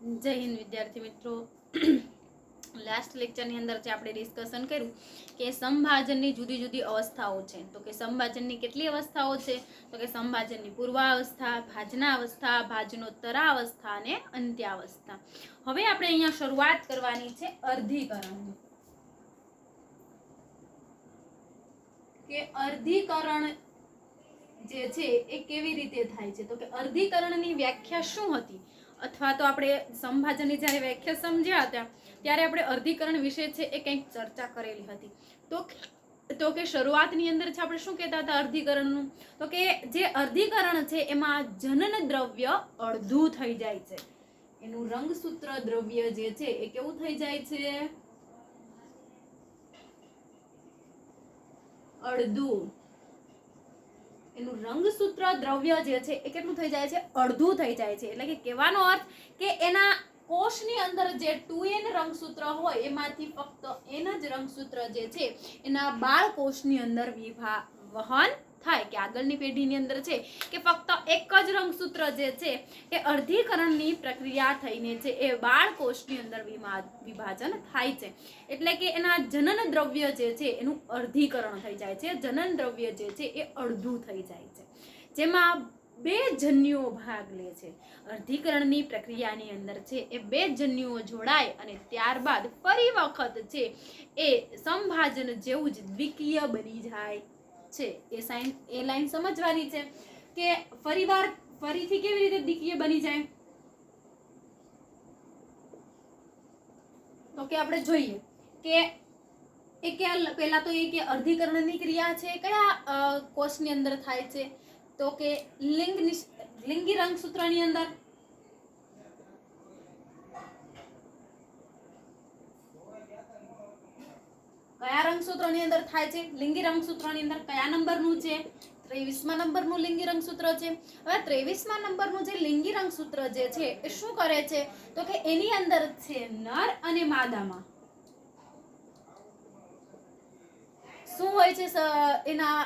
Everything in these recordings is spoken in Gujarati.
જય હિન્દ વિદ્યાર્થી મિત્રો. લાસ્ટ લેક્ચરની અંદર જે આપણે ડિસ્કશન કર્યું કે સંભાજનની જુદી જુદી અવસ્થાઓ છે. તો કે સંભાજનની કેટલી અવસ્થાઓ છે? તો કે સંભાજનની પૂર્વાવસ્થા, ભાજનાવસ્થા, ભાજનોત્તરાવસ્થા અને અંત્યાવસ્થા. હવે આપણે અહીંયા શરૂઆત કરવાની છે અર્ધીકરણની. કે અર્ધીકરણ જે છે એ કેવી રીતે થાય છે? તો કે અર્ધીકરણની વ્યાખ્યા શું હતી? અથવા તો આપણે સંભાજનની જ્યારે વ્યાખ્યા સમજ્યા હતા ત્યારે આપણે અર્ધીકરણ વિશે છે એ કંઈક ચર્ચા કરેલી હતી. તો કે શરૂઆતની અંદર છે આપણે શું કહેતા હતા અર્ધીકરણનું? તો કે જે અર્ધીકરણ છે એમાં જનન દ્રવ્ય અડધું થઈ જાય છે. એનું રંગસૂત્ર દ્રવ્ય જે છે એ કેવું થઈ જાય છે? અડધું. એનું રંગસૂત્ર દ્રવ્ય જે છે એ કેટલું થઈ જાય છે? અડધું થઈ જાય છે. એટલે કે કહેવાનો અર્થ કે એના કોષની અંદર જે 2n રંગસૂત્ર હોય એમાંથી ફક્ત n જ રંગસૂત્ર જે છે એના બાળકોષની અંદર વહન થાય. કે આગળની પેઢીની અંદર છે કે ફક્ત એક જ રંગસૂત્ર જે છે એ અર્ધીકરણની પ્રક્રિયા થઈને છે એ બાળકોષની અંદર વિભાજન થાય છે. એટલે કે એના જનન દ્રવ્ય જે છે એનું અર્ધીકરણ થઈ જાય છે. જનન દ્રવ્ય જે છે એ અડધું થઈ જાય છે, જેમાં બે જન્યુઓ ભાગ લે છે. અર્ધીકરણની પ્રક્રિયાની અંદર છે એ બે જન્યુઓ જોડાય અને ત્યારબાદ ફરી વખત છે એ સંભાજન જેવું જ દ્વિકીય બની જાય છે. એ લાઈન સમજવાની છે કે ફરીથી કેવી રીતે દ્વિકીય બની જાય? તો કે આપણે જોઈએ કે પહેલા તો એ કે અર્ધીકરણની ક્રિયા છે કયા કોષની અંદર થાય છે? તો કે લિંગી રંગસૂત્રની અંદર. કયા રંગસૂત્રની અંદર થાય છે? લિંગી રંગસૂત્રની અંદર. કયા નંબરનું છે? 23મા નંબરનું લિંગી રંગસૂત્ર છે. હવે 23મા નંબરનું જે લિંગી રંગસૂત્ર જે છે એ શું કરે છે? તો કે એની અંદર છે નર અને માદામાં શું હોય છે? એના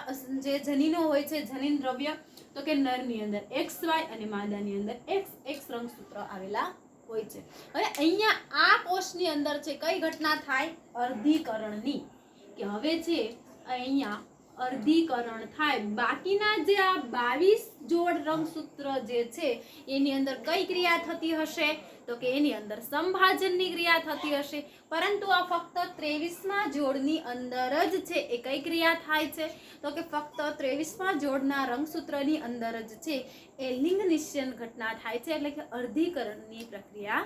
જે જનીનો હોય છે, જનીન દ્રવ્ય, તો કે નરની અંદર XY અને માદાની અંદર XX રંગસૂત્ર આવેલા હોય છે. હવે અહીંયા આ કોષની અંદર છે કઈ ઘટના થાય? અર્ધીકરણની. કે હવે છે અહીંયા અર્ધીકરણ થાય. બાકીના જે આ 22 જોડ રંગસૂત્ર જે છે એની અંદર કઈ ક્રિયા થતી હશે? તો કે એની અંદર સંભાજનની ક્રિયા થતી હશે. પરંતુ આ ફક્ત 23મા જોડની અંદર જ છે એ કઈ ક્રિયા થાય છે? તો કે ફક્ત 23મા જોડના રંગસૂત્રની અંદર જ છે એ લિંગ નિશ્ચયન ઘટના થાય છે. એટલે કે અર્ધીકરણની પ્રક્રિયા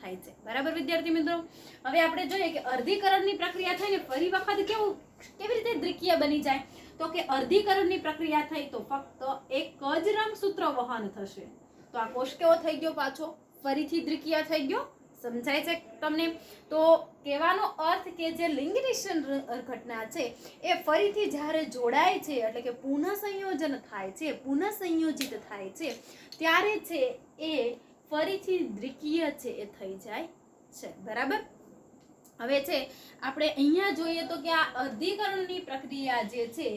થાય છે. બરાબર વિદ્યાર્થી મિત્રો? હવે આપણે જોઈએ કે અર્ધીકરણની પ્રક્રિયા થઈને ફરી વખત કેવી રીતે દ્વિકીય બની જાય? તો કે અર્ધીકરણની પ્રક્રિયા થઈ તો ફક્ત એક જ રંગસૂત્ર વહન થશે. તો આ કોષ કેવો થઈ ગયો? પાછો ફરીથી દ્વિકીય થઈ ગયો. સમજાય છે તમને? તો કહેવાનો અર્થ કે જે લિંગ નિશ્ચયન ઘટના છે એ ફરીથી જ્યારે જોડાય છે એટલે કે પુનઃ સંયોજન થાય છે, પુનઃ સંયોજિત થાય છે ત્યારે છે એ ફરીથી દ્વિકીય છે એ થઈ જાય છે. બરાબર? હવે છે આપણે અહીંયા જોઈએ તો કે આ અર્ધીકરણની પ્રક્રિયા જે છે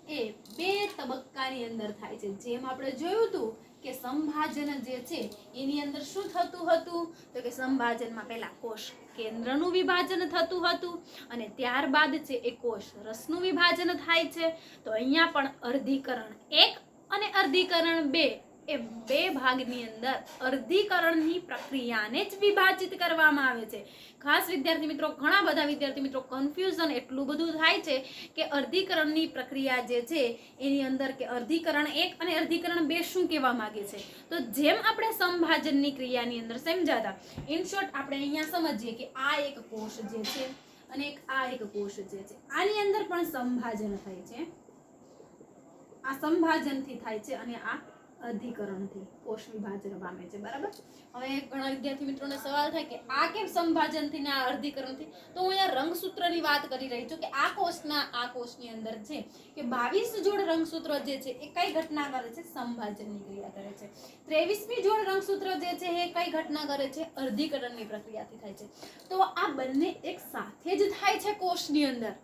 એ બે તબક્કાની અંદર થાય છે. જેમ આપણે જોયું હતું કે સંભાજન જે છે એની અંદર શું થતું હતું? તો કે સંભાજનમાં પહેલા કોષ કેન્દ્રનું વિભાજન થતું હતું અને ત્યારબાદ છે એ કોષ રસનું વિભાજન થાય છે. તો અહીંયા પણ અર્ધીકરણ 1 અને અર્ધીકરણ 2 એ બે ભાગની અંદર અર્ધીકરણની પ્રક્રિયાને જ વિભાજિત કરવામાં આવે છે. ખાસ વિદ્યાર્થી મિત્રો, ઘણા બધા વિદ્યાર્થી મિત્રો કન્ફ્યુઝન એટલું બધું થાય છે કે અર્ધીકરણની પ્રક્રિયા જે છે એની અંદર કે અર્ધીકરણ 1 અને અર્ધીકરણ 2 શું કહેવા માંગે છે? તો જેમ આપણે સંભાજનની ક્રિયાની અંદર સમજાતા, ઇન શોર્ટ આપણે અહીંયા સમજીએ કે આ એક કોષ જે છે અને આ એક કોષ જે છે આની અંદર પણ સંભાજન થાય છે. આ સંભાજનથી થાય છે અને આ અર્ધીકરણથી કોષ વિભાજન પામે છે. બરાબર? હવે ઘણા વિદ્યાર્થી મિત્રોને સવાલ થાય કે આ કેમ સંભાજનથી ને આ અર્ધીકરણથી? તો હું અહીંયા રંગસૂત્રની વાત કરી રહી છું કે આ કોષની અંદર છે કે 22 જોડ રંગસૂત્ર જે છે એ કઈ ઘટના કરે છે? સંભાજનની ક્રિયા કરે છે. 23મી જોડ રંગસૂત્ર જે છે એ કઈ ઘટના કરે છે? અર્ધીકરણની પ્રક્રિયાથી થાય છે. તો આ બંને એક સાથે જ થાય છે કોષની અંદર.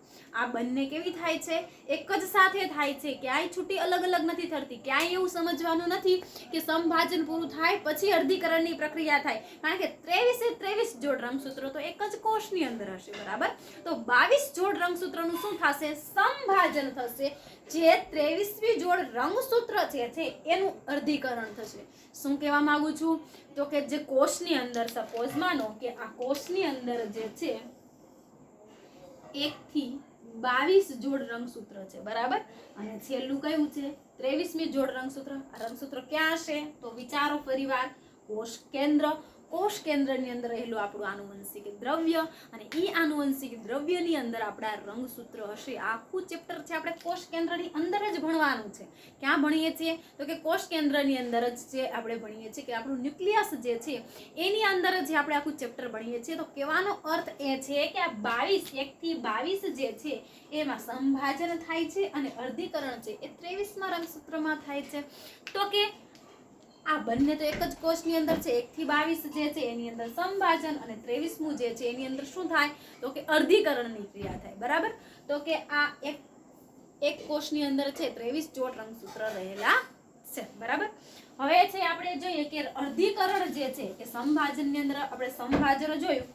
આ બંને કેવી થાય છે? એક જ સાથે થાય છે. ક્યાંય છૂટી અલગ અલગ નથી થતી. ક્યાંય એવું સમજવાનું નથી કે સંભાજન પૂરું થાય પછી અર્ધીકરણની પ્રક્રિયા થાય, કારણ કે 23 જોડ રંગસૂત્રો તો એક જ કોષની અંદર હશે, બરાબર. તો 22 જોડ રંગસૂત્રનું શું થશે? સંભાજન થશે. જે 23મી જોડ રંગસૂત્ર છે એનું અર્ધીકરણ થશે. શું કહેવા માંગુ છું? તો કે જે કોષની અંદર, સપોઝ માનો કે આ કોષની અંદર જે છે 1 થી 22 જોડ રંગસૂત્ર છે, બરાબર. અને છેલ્લું કયું છે? 23મી જોડ રંગસૂત્ર. આ રંગસૂત્ર ક્યાં હશે? તો વિચારો ફરીવાર. કોષ કેન્દ્ર. કોષ કેન્દ્રની અંદર રહેલું આપણું આનુવંશિક દ્રવ્ય, અને ઈ આનુવંશિક દ્રવ્યની અંદર આપણા રંગસૂત્ર હશે. આખું ચેપ્ટર છે આપણે કોષ કેન્દ્રની અંદર જ ભણવાનું છે. ક્યાં ભણીએ છીએ? તો કે કોષ કેન્દ્રની અંદર જ જે આપણે ભણીએ છીએ કે આપણું ન્યુક્લિયસ જે છે એની અંદર જ આપણે આખું ચેપ્ટર ભણીએ છીએ. તો કહેવાનો અર્થ એ છે કે આ 22 1 થી 22 જે છે એમાં સંભાજન થાય છે અને અર્ધીકરણ છે એ 23માં રંગસૂત્રમાં થાય છે. તો કે આ બંને તો એક જ કોષની અંદર છે. 1 થી 22 જે છે એની અંદર સંભાજન, અને 23મું જે છે એની અંદર શું થાય? તો કે અર્ધીકરણની ક્રિયા થાય, બરાબર. તો કે આ એક કોષની અંદર છે 23 જોડ રંગસૂત્ર રહેલા છે, બરાબર. હવે છે આપણે જોઈએ કે અર્ધીકરણ જે છે કે સંભાજનની અંદર આપણે સંભાજન જોયું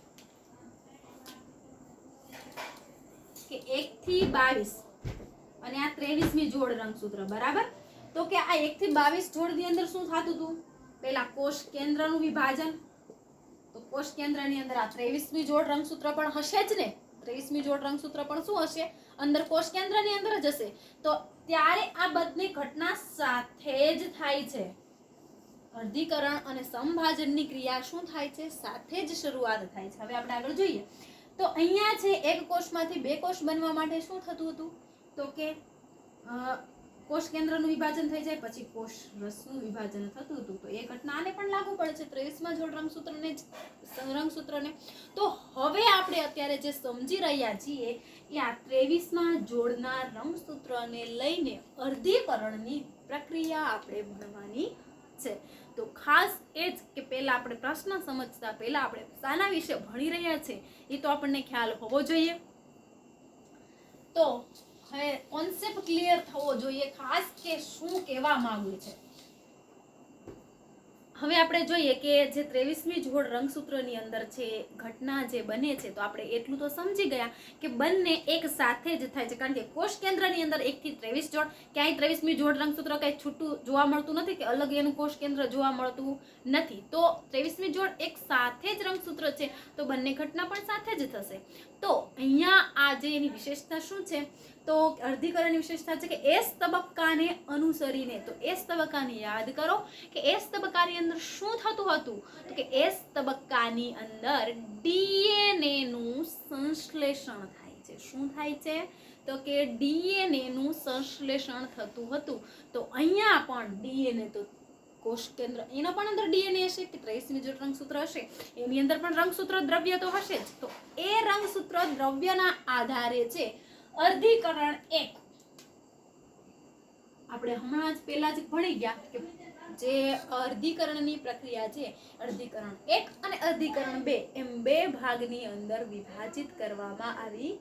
કે 1 થી 22 અને આ 23મી જોડ રંગસૂત્ર, બરાબર. તો કે આ 1 થી 22 જોડની અંદર શું થતું હતું? પહેલા કોષ કેન્દ્રનું વિભાજન. તો કોષ કેન્દ્રની અંદર આ 23મી જોડ રંગસૂત્ર પણ હશે જ ને. 23મી જોડ રંગસૂત્ર પણ શું હશે? અંદર કોષ કેન્દ્રની અંદર જ હશે. તો ત્યારે આ બધી ઘટના સાથે જ થાય છે. અર્ધીકરણ અને સંભાજનની ક્રિયા શું થાય છે? સાથે જ શરૂઆત થાય છે. હવે આપણે આગળ જોઈએ તો અહીંયા છે એક કોષમાંથી બે કોષ બનવા માટે શું થતું હતું? તો કે કોષ કેન્દ્રનું વિભાજન થઈ જાય પછી કોષ રસનું વિભાજન થતું હતું. તો એ ઘટના આને પણ લાગુ પડે છે 23માં જોડ રંગસૂત્રને. તો હવે આપણે અત્યારે જે સમજી રહ્યા છીએ એ આ 23માં જોડના રંગસૂત્રને લઈને અર્ધીકરણની પ્રક્રિયા આપણે ભણવાની છે. તો ખાસ એ જ કે પહેલા આપણે પ્રશ્ન સમજતા પહેલા આપણે શાના વિશે ભણી રહ્યા છે એ તો આપણને ખ્યાલ હોવો જોઈએ. તો હવે કોન્સેપ્ટ ક્લિયર થવો જોઈએ ખાસ કે શું કહેવા માંગે છે. હવે આપણે જોઈએ કે જે 23મી જોડ રંગસૂત્રની અંદર છે ઘટના જે બને છે તો આપણે એટલું તો સમજી ગયા કે બંને એક સાથે જ થાય છે, કારણ કે કોષ કેન્દ્રની અંદર 1 થી 23 જોડ, ક્યાંય 23મી જોડ રંગસૂત્ર કઈ છૂટું જોવા મળતું નથી કે અલગ એનું કોષ કેન્દ્ર જોવા મળતું નથી. તો 23મી જોડ એક સાથે જ રંગસૂત્ર છે તો બંને ઘટના પણ સાથે જ થશે. તો અહીંયા આ જે એની વિશેષતા શું છે? તો અર્ધીકરણની વિશેષતા છે કે એસ તબક્કાને અનુસરીને. તો એસ તબક્કાને યાદ કરો કે એસ તબક્કાની અંદર શું થતું હતું? તો કે એસ તબક્કાની અંદર ડીએનએ નું સંશ્લેષણ થાય છે. શું થાય છે? તો કે ડીએનએ નું સંશ્લેષણ થતું હતું. તો અહીંયા પણ ડીએનએ તો કોષ કેન્દ્ર એના પણ અંદર ડીએનએ હશે કે 23મી જોડ રંગસૂત્ર હશે એની અંદર પણ રંગસૂત્ર દ્રવ્ય તો હશે જ. તો એ રંગસૂત્ર દ્રવ્યના આધારે છે અર્ધીકરણ 1 આપણે હમણાં જ પહેલા જ ભણી ગયા કે જે અર્ધીકરણની પ્રક્રિયા છે અર્ધીકરણ 1 અને અર્ધીકરણ 2 એમ બે ભાગની અંદર વિભાજિત કરવામાં આવી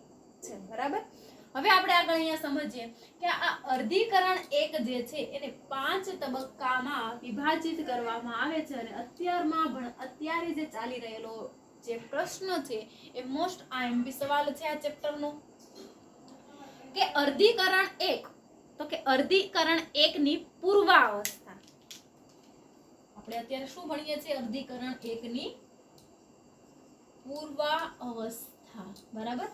છે, બરાબર. હવે આપણે આગળ અહીંયા સમજીએ કે આ અર્ધીકરણ 1 જે છે એને 5 તબક્કામાં વિભાજિત કરવામાં આવે છે. અને અત્યારે જે ચાલી રહેલો જે પ્રશ્ન છે એ મોસ્ટ આઈએમપી સવાલ છે આ ચેપ્ટરનો કે અર્ધીકરણ 1. તો કે અર્ધીકરણ 1 ની પૂર્વાવસ્થા. આપણે અત્યારે શું ભણીએ છીએ? અર્ધીકરણ 1 ની પૂર્વાવસ્થા, બરાબર.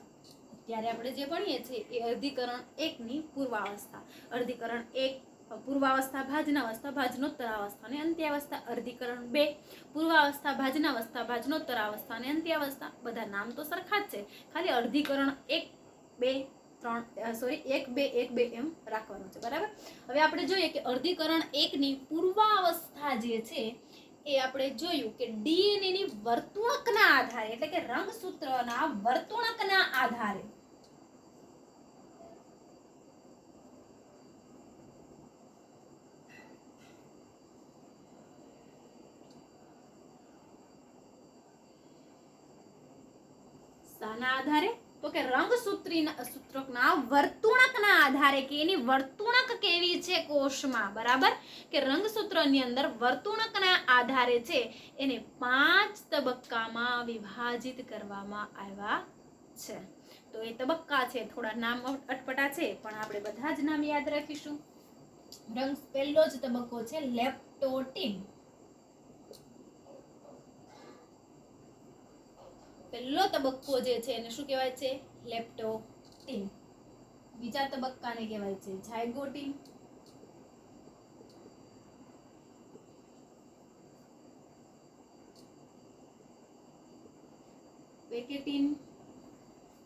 અત્યારે આપણે જે ભણીએ છીએ એ અર્ધીકરણ 1 ની પૂર્વાવસ્થા. અર્ધીકરણ 1 પૂર્વાવસ્થા, ભાજનાવસ્થા, ભાજનોત્તરાવસ્થા અને અંત્યાવસ્થા. અર્ધીકરણ 2 પૂર્વાવસ્થા, ભાજનાવસ્થા, ભાજનોત્તરાવસ્થા અને અંત્યાવસ્થા. બધા નામ તો સરખા જ છે, ખાલી અર્ધીકરણ 1 2 1 2 1 2 એમ રાખવાનું છે, બરાબર. હવે આપણે જોઈએ કે અર્ધીકરણ 1 ની પૂર્વાવસ્થા જે છે એ આપણે જોયું કે ડીએનએ ની વર્તુણકના આધારે એટલે કે રંગસૂત્રના વર્તુણકના આધારે શાના આધારે? તો કે રંગસૂત્રીના સૂત્રકના વર્તુણકના આધારે કે એની વર્તુણક કેવી છે કોષમાં, બરાબર, કે રંગસૂત્રની અંદર વર્તુણકના આધારે છે એને 5 તબક્કામાં વિભાજિત કરવામાં આવ્યા છે. તો એ તબક્કા છે, થોડા નામ અટપટા છે પણ આપણે બધા જ નામ યાદ રાખીશું. પહેલો જ તબક્કો છે લેપ્ટોટીન. પહેલો તબક્કો જે છે એને શું કહેવાય છે? લેપ્ટોટીન. બીજા તબક્કાને કહેવાય છે ઝાયગોટીન. વેકેટીન.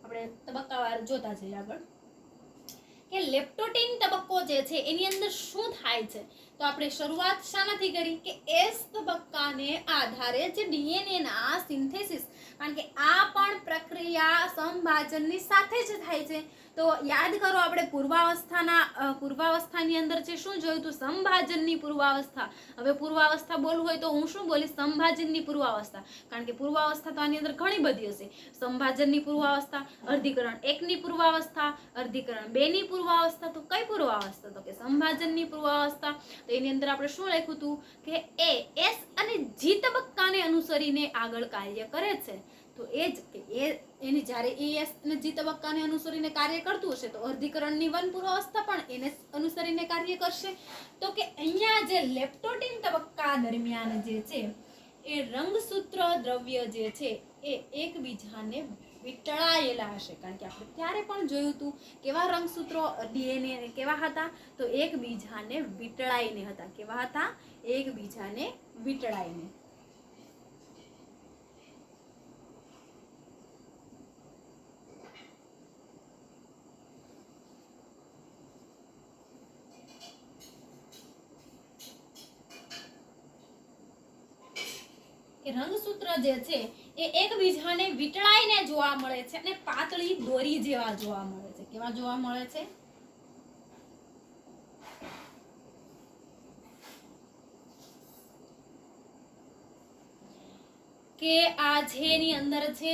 આપણે તબક્કાવાર જોતા જઈએ આગળ કે લેપ્ટોટીન તબક્કો જે છે એની અંદર શું થાય છે. તો આપણે શરૂઆત શાનાથી કરી કે એસ તબક્કાને આધારે જે ડીએનએ ના સિન્થેસિસ, કારણ કે આ પણ પ્રક્રિયા સમભાજનની સાથે જ થાય છે. તો યાદ કરો આપણે પૂર્વાવસ્થાની અંદર જે શું જોયું હતું? સમભાજનની પૂર્વાવસ્થા. હવે પૂર્વાવસ્થા બોલવું હોય તો હું શું બોલીશ? સમભાજનની પૂર્વાવસ્થા, કારણ કે પૂર્વાવસ્થા તો આની અંદર ઘણી બધી હશે. સમભાજનની પૂર્વાવસ્થા, અર્ધીકરણ 1 ની પૂર્વાવસ્થા, અર્ધીકરણ 2 ની પૂર્વાવસ્થા. તો કઈ પૂર્વાવસ્થા? તો કે સમભાજનની પૂર્વાવસ્થા. તો એની અંદર આપણે શું લખ્યું હતું કે એ એસ અને જી તબક્કાને અનુસરીને આગળ કાર્ય કરે છે. તો એ જ કે એની જ્યારે એસ અને જી તબક્કાને અનુસરીને કાર્ય કરતું હશે તો અર્ધીકરણની 1 પૂર્વાવસ્થા પણ એને અનુસરીને કાર્ય કરશે. તો કે અહીંયા જે લેપ્ટોટીન તબક્કા દરમિયાન જે છે એ રંગસૂત્ર દ્રવ્ય જે છે એ એકબીજાને વીંટળાયેલા હશે, કારણ કે આપણે ત્યારે પણ જોયું હતું કેવા રંગસૂત્રો ડીએનએ કેવા હતા? તો એકબીજાને વીંટળાઈને હતા. કેવા હતા? એકબીજાને વીંટળાઈને. કે રંગસૂત્ર જે છે એ એકબીજાને વીંટળાઈને જોવા મળે છે અને પાતળી દોરી જેવા જોવા મળે છે. કેવા જોવા મળે છે? કે આ જેની અંદર છે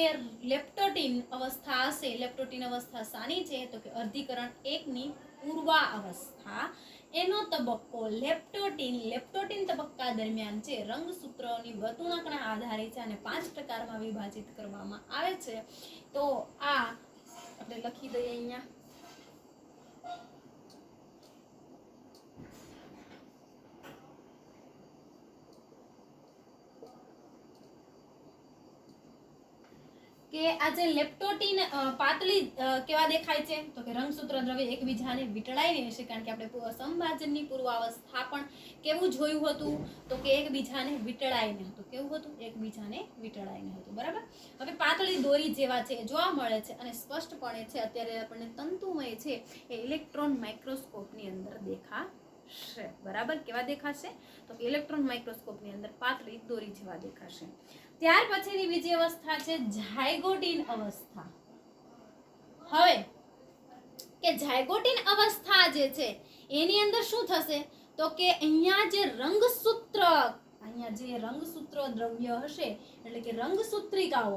લેપ્ટોટીન અવસ્થા હશે. લેપ્ટોટીન અવસ્થા શાની છે? તો કે અર્ધીકરણ 1 ની પૂર્વાવસ્થા. એનો તબક્કો લેપ્ટોટીન તબક્કા દરમિયાન છે રંગસૂત્રોની વર્તુણકના આધારે છે અને 5 પ્રકારમાં વિભાજિત કરવામાં આવે છે. તો આ આપણે લખી દઈએ અહીંયા. કે આ જે લેપ્ટોટીન પાતળી કેવા દેખાય છે? તો કે રંગસૂત્ર દ્રવ્ય એકબીજાને વીંટળાઈને હશે, કારણ કે આપણે સમભાજનની પૂર્વાવસ્થા પણ કેવું જોયું હતું? તો કે એકબીજાને વીંટળાઈને હતું. કેવું હતું? એકબીજાને વીંટળાઈને હતું. બરાબર. હવે પાતળી દોરી જેવા છે જોવા મળે છે અને સ્પષ્ટપણે છે અત્યારે આપણને તંતુમય છે એ ઇલેક્ટ્રોન માઇક્રોસ્કોપની અંદર દેખાશે. બરાબર. કેવા દેખાશે? તો કે ઇલેક્ટ્રોન માઇક્રોસ્કોપની અંદર પાતળી દોરી જેવા દેખાશે. ત્યાર પછીની બીજી અવસ્થા છે ઝાયગોટીન અવસ્થા. હવે કે ઝાયગોટીન અવસ્થા જે છે એની અંદર શું થશે? તો કે અહીંયા જે રંગસૂત્ર દ્રવ્ય હશે એટલે કે રંગસૂત્રિકાઓ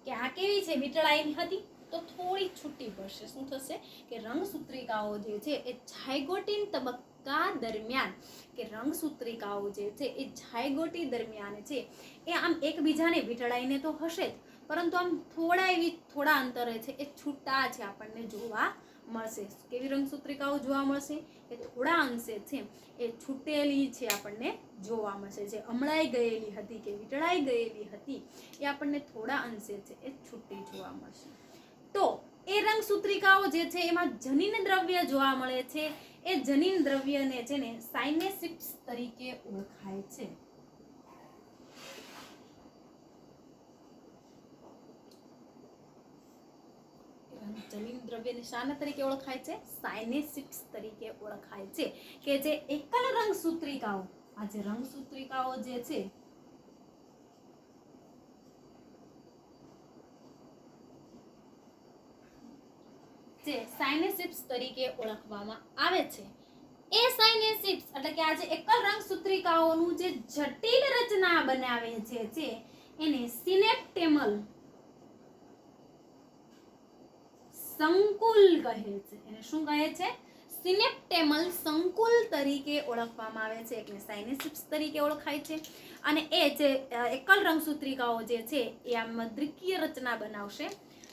કે આ કેવી છે? વીંટળાઈની હતી તો થોડી છૂટી પડશે. શું થશે? કે રંગસૂત્રિકાઓ જે છે એ ઝાયગોટીન તબક્કા દરમિયાન કે રંગસૂત્રિકાઓ જે છે એ ઝાયગોટી દરમિયાન છે એ આમ એકબીજાને વીંટળાઈને તો હશે જ, પરંતુ આમ થોડા અંતરે છે એ છૂટા છે આપણને જોવા મળશે. કેવી રંગસૂત્રિકાઓ જોવા મળશે? એ થોડા અંશે છે એ છૂટેલી છે આપણને જોવા મળશે. જે અમળાઈ ગયેલી હતી કે વીંટળાઈ ગયેલી હતી એ આપણને થોડા અંશે છે એ છૂટી જોવા મળશે. તો એ રંગસૂત્રિકાઓ જે છે એમાં જનીન દ્રવ્ય જોવા મળે છે. એ જનીન દ્રવ્યને છે ને સાયનેસિપ્સ તરીકે ઓળખાય છે. જનીન દ્રવ્યને શાના તરીકે ઓળખાય છે? સાયનેસિપ્સ તરીકે ઓળખાય છે. કે જે એકલ રંગસૂત્રિકાઓ, આ જે રંગસૂત્રિકાઓ જે છે જે સાયનેસિપ્સ તરીકે ઓળખવામાં આવે છે. એ સાયનેસિપ્સ એટલે કે આ જે એકલ રંગસૂત્રિકાઓનું જે જટિલ રચના બનાવે છે એને સિનેપ્ટેમલ સંકુલ કહે છે. એને શું કહે છે? સિનેપ્ટેમલ સંકુલ તરીકે ઓળખવામાં આવે છે, એટલે સાયનેસિપ્સ તરીકે ઓળખાય છે. અને એ જે એકલ રંગસૂત્રિકાઓ જે છે એ આમ દ્વિકીય રચના બનાવશે,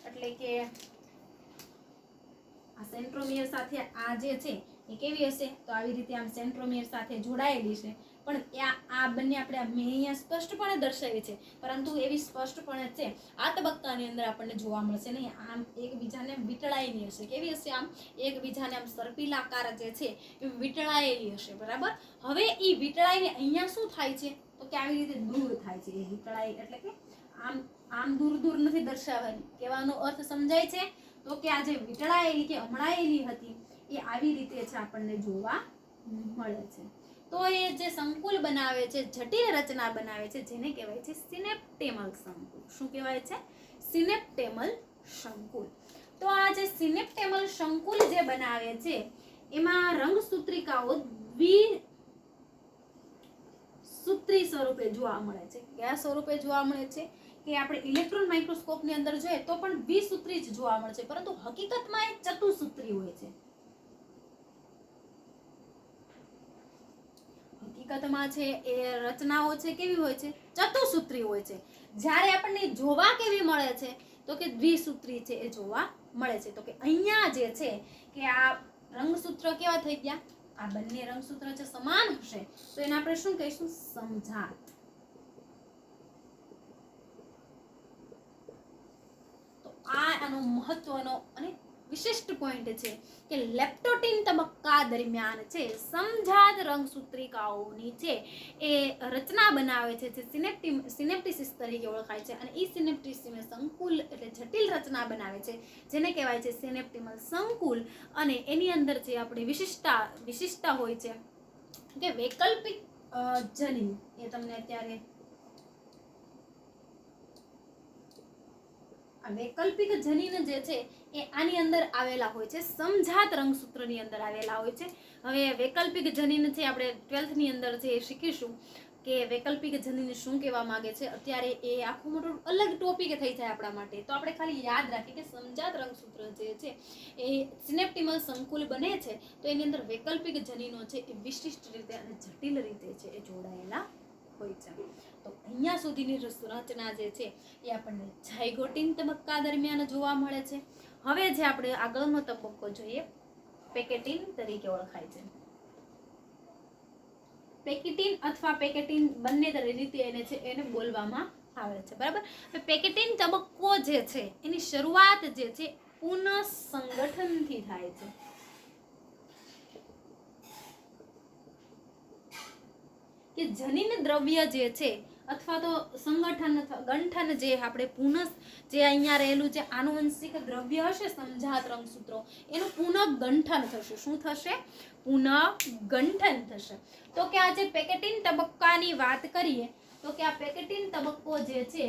એટલે કે આ સેન્ટ્રોમિયર સાથે આ જે છે એ કેવી હશે? તો આવી રીતે આમ સેન્ટ્રોમિયર સાથે જોડાયેલી છે. પણ આ બંને આપણે મેં અહીંયા સ્પષ્ટપણે દર્શાવી છે, પરંતુ એવી સ્પષ્ટપણે છે આ તબક્કાની અંદર આપણને જોવા મળશે નહીં. આમ એકબીજાને વીંટળાયેલી હશે. કેવી હશે? આમ એકબીજાને આમ સર્પિલાકાર જે છે એ વીંટળાયેલી હશે. બરાબર. હવે એ વીંટળાઈને અહીંયા શું થાય છે? તો કે આવી રીતે દૂર થાય છે. એ વીંટળાઈ એટલે કે આમ દૂર નથી દર્શાવવાની. કહેવાનો અર્થ સમજાય છે? તો કે આ જે વીંટળાયેલી કે અમળાયેલી હતી એ આવી રીતે છે આપણને જોવા મળે છે. તો એ જે સંકુલ બનાવે છે, જટિલ રચના બનાવે છે, જેને કહેવાય છે સિનેપ્ટેમલ સંકુલ. શું કહેવાય છે? સિનેપ્ટેમલ સંકુલ. તો આ જે સિનેપ્ટેમલ સંકુલ જે બનાવે છે એમાં રંગસૂત્રિકાઓ દ્વિસૂત્રી સ્વરૂપે જોવા મળે છે. કયા સ્વરૂપે જોવા મળે છે? કે આપણે ઇલેક્ટ્રોન માઇક્રોસ્કોપની અંદર જોઈએ તો પણ દ્વિસૂત્રી જ જોવા મળે છે, પરંતુ હકીકતમાં એ ચતુસૂત્રી હોય છે. હકીકતમાં છે એ રચનાઓ છે કેવી હોય છે? ચતુસૂત્રી હોય છે. જ્યારે આપણને જોવા કેવી મળે છે? તો કે દ્વિસૂત્રી છે એ જોવા મળે છે. તો કે અહીંયા જે છે કે આ રંગસૂત્ર કેવા થઈ ગયા? આ બંને રંગસૂત્ર જે સમાન હશે તો એને આપણે શું કહીશું? સમજાત. તો આનો મહત્વનો અને વિશિષ્ટ પોઈન્ટ છે કે લેપ્ટોટીન તબક્કા દરમિયાન છે સમજાત રંગસૂત્રિકાઓની છે એ રચના બનાવે છે, જે સિનેપ્ટિસિસ તરીકે ઓળખાય છે. અને એ સિનેપ્ટિસિસ સંકુલ એટલે જટિલ રચના બનાવે છે, જેને કહેવાય છે સિનેપ્ટિમલ સંકુલ. અને એની અંદર જે આપણી વિશિષ્ટતા હોય છે કે વૈકલ્પિક જનીન, એ તમને અત્યારે આ વૈકલ્પિક જનીન જે છે એ આની અંદર આવેલા હોય છે, સમજાત રંગસૂત્રની અંદર આવેલા હોય છે. હવે વૈકલ્પિક જનીન છે આપણે 12th ની અંદર છે એ શીખીશું કે વૈકલ્પિક જનીન શું કહેવા માંગે છે. અત્યારે એ આખું મોટું અલગ ટોપિક થઈ જાય આપણા માટે. તો આપણે ખાલી યાદ રાખીએ કે સમજાત રંગસૂત્ર જે છે એ સિનેપ્ટિમલ સંકુલ બને છે તો એની અંદર વૈકલ્પિક જનીનો છે એ વિશિષ્ટ રીતે અને જટિલ રીતે છે એ જોડાયેલા હોય છે. તો અહીંયા સુધીની રચના જે છે એ આપણને ઝાયગોટિન તબક્કા દરમિયાન જોવા મળે છે. હવે જે આપણે આગળનો તબક્કો જોઈએ, પેકેટિન તરીકે ઓળખાય છે. પેકેટિન અથવા પેકેટિન બંને રીતે એને બોલવામાં આવે છે. બરાબર. પેકેટિન તબક્કો જે છે એની શરૂઆત જે છે પુનઃસંગઠનથી થાય છે. કે જનીન દ્રવ્ય જે છે અથવા તો સંગઠન અથવા ગંઠન જે આપણે જે અહીંયા રહેલું જે આનુવંશિક દ્રવ્ય હશે સમજાત રંગસૂત્રો એનું પુનઃગંઠન થશે. શું થશે? પુનઃગંઠન થશે. તો કે આ જે પેકેટિન તબક્કાની વાત કરીએ તો કે આ પેકેટિન તબક્કો જે છે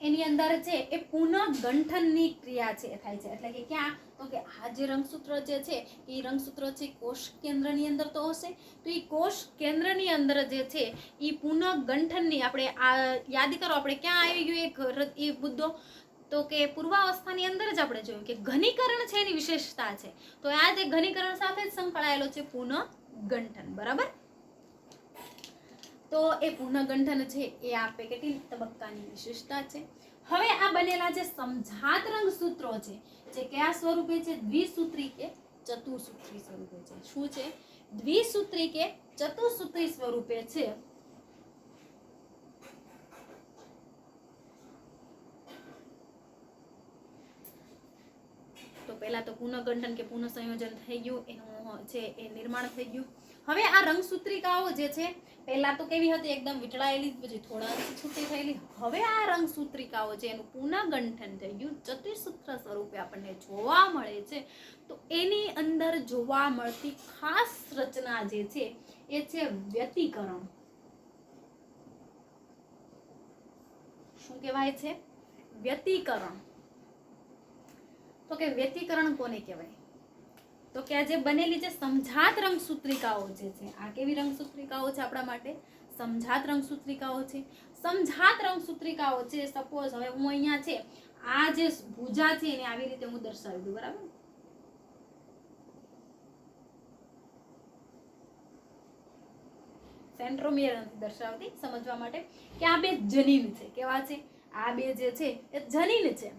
એની અંદર છે એ પુનઃગંઠનની ક્રિયા છે થાય છે. એટલે કે ક્યાં? તો કે આ જે રંગસૂત્ર જે છે એ રંગસૂત્ર છે કોષ કેન્દ્રની અંદર તો હશે, તો એ કોષ કેન્દ્રની અંદર જે છે એ પુનઃગંઠનની આપણે આ યાદ કરો આપણે ક્યાં આવી ગયું એ મુદ્દો? તો કે પૂર્વાવસ્થાની અંદર જ આપણે જોયું કે ઘનીકરણ છે એની વિશેષતા છે. તો આ જે ઘનીકરણ સાથે જ સંકળાયેલો છે પુનઃગંઠન. બરાબર. તો એ પુનઃગંઠન છે એ આ પેકેટિન તબક્કાની વિશેષતા છે. હવે આ બનેલા જે સમજાત રંગસૂત્રો છે જે કયા સ્વરૂપે છે? દ્વિસૂત્રી કે ચતુસૂત્રી સ્વરૂપે છે. શું છે? દ્વિસૂત્રી કે ચતુસૂત્રી સ્વરૂપે છે. તો પહેલા તો પુનઃગંઠન કે પુનઃસંયોજન થઈ ગયું, એનું છે એ નિર્માણ થઈ ગયું. હવે આ રંગસૂત્રિકાઓ જે છે પહેલા તો કેવી હતી? એકદમ વીંટળાયેલી, પછી થોડા છૂટી થયેલી. હવે આ રંગસૂત્રિકાઓ છે એનું પુનઃગંઠન થઈ ગયું, ચતુસૂત્ર સ્વરૂપે આપણને જોવા મળે છે. તો એની અંદર જોવા મળતી ખાસ રચના જે છે એ છે વ્યતિકરણ. શું કહેવાય છે? વ્યતિકરણ. તો કે વ્યતિકરણ કોને કહેવાય? તો કે આ જે બનેલી જે સમજાત રંગસૂત્રિકાઓ જે છે, આ કેવી રંગસૂત્રિકાઓ છે આપણા માટે? સમજાત રંગસૂત્રિકાઓ છે. સમજાત રંગસૂત્રિકાઓ છે, સપોઝ હવે હું અહીંયા છે આ જે ભુજા છે એને આવી રીતે હું દર્શાવી દઉં, બરાબર. સેન્ટ્રોમિયર નથી દર્શાવતી, સમજવા માટે કે આ બે જનીન છે. કેવા છે? આ બે જે છે એ જનીન છે.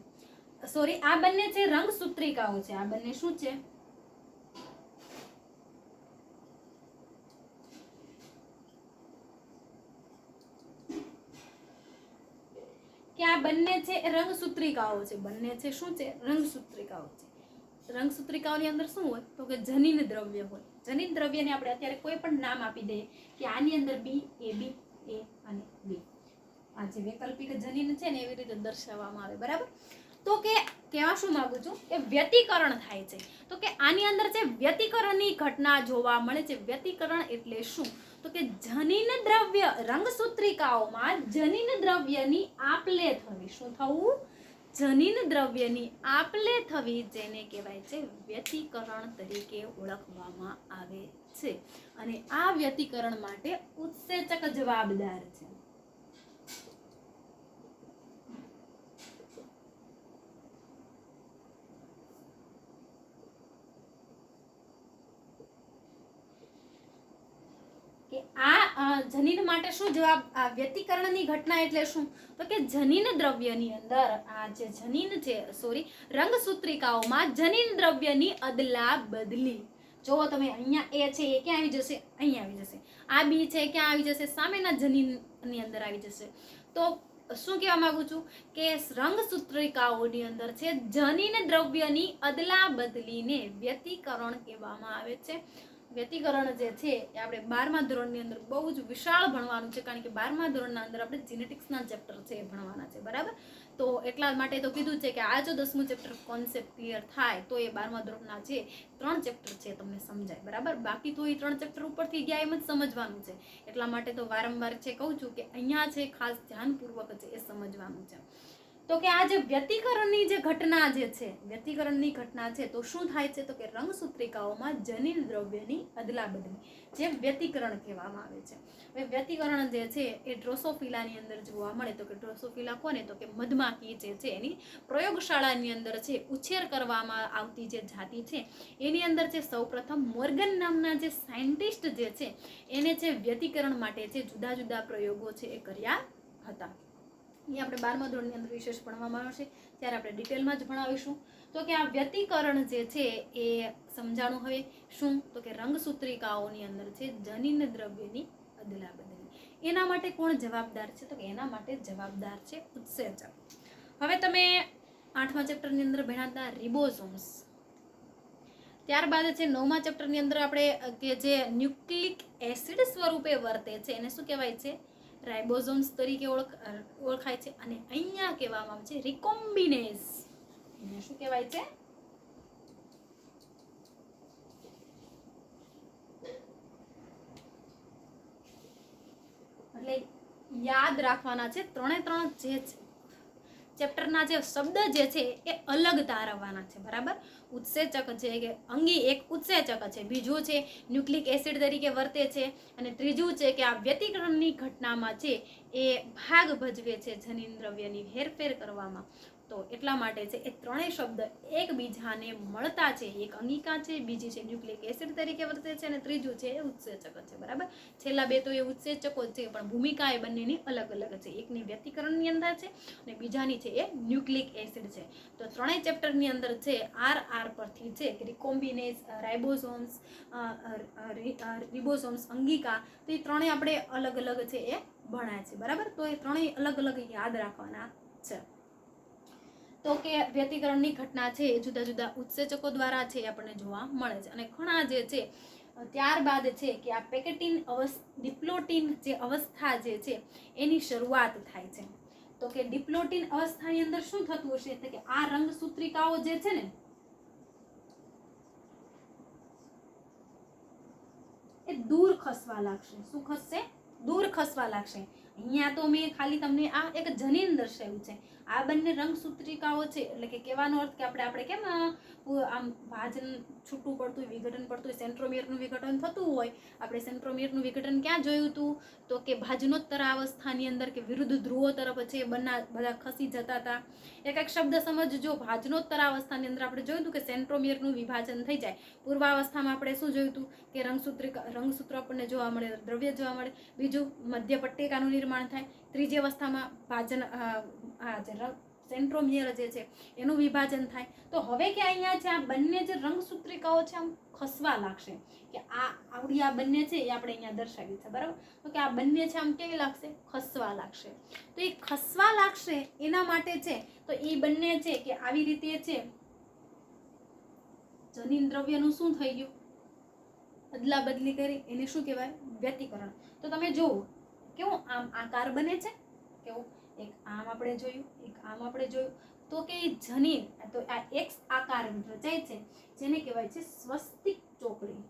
સોરી, આ બંને છે રંગસૂત્રિકાઓ છે. આ બંને શું છે? કે આ બંને છે રંગસૂત્રિકાઓ છે. બંને છે શું છે? રંગસૂત્રિકાઓ છે. રંગસૂત્રિકાઓની અંદર શું હોય તો કે જનીન દ્રવ્ય હોય. જનીન દ્રવ્યને આપણે અત્યારે કોઈ પણ નામ આપી દઈએ કે આની અંદર બી, એ બી, એ અને બી. આ જે વૈકલ્પિક જનીન છે ને એવી રીતે દર્શાવવામાં આવે, બરાબર. તો કે કહેવા શું માંગુ છું કે વ્યતિકરણ થાય છે. તો કે આની અંદર છે વ્યતિકરણની ઘટના જોવા મળે છે. વ્યતિકરણ એટલે શું? તો કે જનીન દ્રવ્ય રંગસૂત્રિકાઓમાં જનીન દ્રવ્યની આપલે થવી. શું થવું? જનીન દ્રવ્યની આપલે થવી, જેને કહેવાય છે વ્યતિકરણ તરીકે ઓળખવામાં આવે છે. અને આ વ્યતિકરણ માટે ઉત્સેચક જવાબદાર છે. કે આ જનીન માટે શું જવાબ? આ વ્યતિકરણની ઘટના એટલે શું? તો કે જનીન દ્રવ્યની અંદર આ જે જનીન છે, સોરી, રંગસૂત્રિકાઓમાં જનીન દ્રવ્યની અદલા બદલી. જો તમે અહીંયા એ છે એ ક્યાં આવી જશે? અહીંયા આવી જશે. આ બી છે ક્યાં આવી જશે? સામેના જનીનની અંદર આવી જશે. તો શું કહેવા માંગુ છું કે રંગસૂત્રિકાઓની અંદર છે જનીન દ્રવ્યની અદલા બદલીને વ્યતિકરણ કહેવામાં આવે છે. વ્યતિકરણ જે છે એ આપણે 12મા ધોરણની અંદર બહુ જ વિશાળ ભણવાનું છે, કારણ કે 12મા ધોરણના અંદર આપણે જીનેટિક્સના ચેપ્ટર છે એ ભણવાના છે, બરાબર. તો એટલા માટે તો કીધું છે કે આ જો 10મું ચેપ્ટર કોન્સેપ્ટ ક્લિયર થાય તો એ 12મા ધોરણના છે 3 ચેપ્ટર છે તમને સમજાય, બરાબર. બાકી તો એ 3 ચેપ્ટર ઉપરથી ગયા એમ જ સમજવાનું છે. એટલા માટે તો વારંવાર છે કહું છું કે અહીંયા છે ખાસ ધ્યાનપૂર્વક છે એ સમજવાનું છે. તો કે આ જે વ્યતિકરણની જે ઘટના જે છે, વ્યતિકરણની ઘટના છે તો શું થાય છે? તો કે રંગસૂત્રિકાઓમાં જનીન દ્રવ્યની અદલા બદલી, જે વ્યતિકરણ કહેવામાં આવે છે. હવે વ્યતિકરણ જે છે એ ડ્રોસોફિલાની અંદર જોવા મળે. તો કે ડ્રોસોફિલા કોને? તો કે મધમાખી જે છે એની પ્રયોગશાળાની અંદર છે ઉછેર કરવામાં આવતી જે જાતિ છે એની અંદર છે સૌપ્રથમ મોર્ગન નામના જે સાયન્ટિસ્ટ જે છે એને છે વ્યતિકરણ માટે છે જુદા જુદા પ્રયોગો છે એ કર્યા હતા. એ આપણે 12મા ધોરણની અંદર વિશેષ ભણવામાં આવશે, ત્યારે આપણે ડિટેલમાં જ ભણાવીશું. તો કે આ વ્યતિકરણ જે છે એ સમજાણું. હવે શું? તો કે રંગસૂત્રિકાઓની અંદર છે જનીન દ્રવ્યની અદલા બદલી. એના માટે કોણ જવાબદાર છે? તો કે એના માટે જવાબદાર છે ઉત્સેચક. હવે તમે 8મા ચેપ્ટરની અંદર ભણાતા રિબોસોમ્સ, ત્યારબાદ છે 9મા ચેપ્ટરની અંદર આપણે કે જે ન્યુક્લિક એસિડ સ્વરૂપે વર્તે છે એને શું કહેવાય છે? રાઇબોસોમ્સ તરીકે ઓળખાય છે. અને અહીંયા કહેવામાં આવે છે રિકોમ્બિનેઝ. એને શું કહેવાય છે? એટલે યાદ રાખવાના છે ત્રણે ત્રણ જે ચેપ્ટરના જે શબ્દ જે છે એ અલગ તારવવાના છે, બરાબર. ઉત્સેચક છે કે અંગી એક ઉત્સેચક છે, બીજું છે ન્યુક્લિક એસિડ તરીકે વર્તે છે, અને ત્રીજું છે કે આ વ્યતિકરણની ઘટનામાં છે એ ભાગ ભજવે છે જનીન દ્રવ્યની હેરફેર કરવામાં. તો એટલા માટે છે એ ત્રણેય શબ્દ એકબીજાને મળતા છે. એક અંગિકા છે, બીજી છે ન્યુક્લિક એસિડ તરીકે વર્તે છે, અને ત્રીજું છે એ ઉત્સેચક છે, બરાબર. છેલ્લા બે તો એ ઉત્સેચકો છે પણ ભૂમિકા એ બંનેની અલગ અલગ છે. એકની વ્યતિકરણની અંદર છે અને બીજાની છે એ ન્યુક્લિક એસિડ છે. તો ત્રણેય ચેપ્ટરની અંદર છે આર પરથી છે રિકોમ્બિનેઝ, રાઇબોસોમ્સ, રિબોસોમ્સ, અંગિકા, તો એ ત્રણેય આપણે અલગ અલગ છે એ ભણાય છે, બરાબર. તો એ ત્રણેય અલગ અલગ યાદ રાખવાના છે. તો કે વ્યતિકરણની ઘટના છે એ જુદા જુદા ઉત્સેચકો દ્વારા છે આપણને જોવા મળે છે. અને ઘણા જે છે ત્યારબાદ છે કે આ પેકેટિન ડિપ્લોટિન જે અવસ્થા જે છે એની શરૂઆત થાય છે. તો કે ડિપ્લોટિન અવસ્થાની અંદર શું થતું હશે? તો કે આ રંગસૂત્રિકાઓ જે છે ને એ દૂર ખસવા લાગશે. શું ખસશે? દૂર ખસવા લાગશે. અહીંયા તો મેં ખાલી તમને આ એક જનીન દર્શાવ્યું છે. આ બંને રંગસૂત્રિકાઓ છે, એટલે કે કહેવાનો અર્થ કે આપણે કેમ આમ ભાજન છૂટું પડતું હોય, વિઘટન પડતું હોય, સેન્ટ્રોમિયરનું વિઘટન થતું હોય. આપણે સેન્ટ્રોમિયરનું વિઘટન ક્યાં જોયું હતું? તો કે ભાજનોત્તર અવસ્થાની અંદર કે વિરુદ્ધ ધ્રુવો તરફ છે બધા ખસી જતા હતા. એક શબ્દ સમજજો, ભાજનોત્તર અવસ્થાની અંદર આપણે જોયું હતું કે સેન્ટ્રોમિયરનું વિભાજન થઈ જાય. પૂર્વાવસ્થામાં આપણે શું જોયું હતું કે રંગસૂત્ર આપણને જોવા મળે, દ્રવ્ય જોવા મળે. બીજું મધ્ય પટ્ટિકાનું નિર્માણ થાય. ત્રીજી અવસ્થામાં સેન્ટ્રોમિયર જે છે એનું વિભાજન થાય. તો હવે કે અહીંયા છે આ બંને જે રંગસૂત્રિકાઓ છે આમ ખસવા લાગશે, કે આવડી આ બંને છે એ આપણે અહીંયા દર્શાવી છે, બરાબર. તો કે આ બંને છે આમ કેવી લાગશે? ખસવા લાગશે. તો એ ખસવા લાગશે એના માટે છે તો એ બંને છે કે આવી રીતે છે જનીન દ્રવ્યનું શું થઈ ગયું? અદલા બદલી કરી, એને શું કહેવાય? વ્યતિકરણ. તો તમે જુઓ કેવું આમ આકાર બને છે, કેવું એક આમ આપણે જોયું, એક આમ આપણે જોયું. તો કે જનીન તો આ એક્સ આકાર રચાય છે, જેને કહેવાય છે સ્વસ્તિક ચોકડી.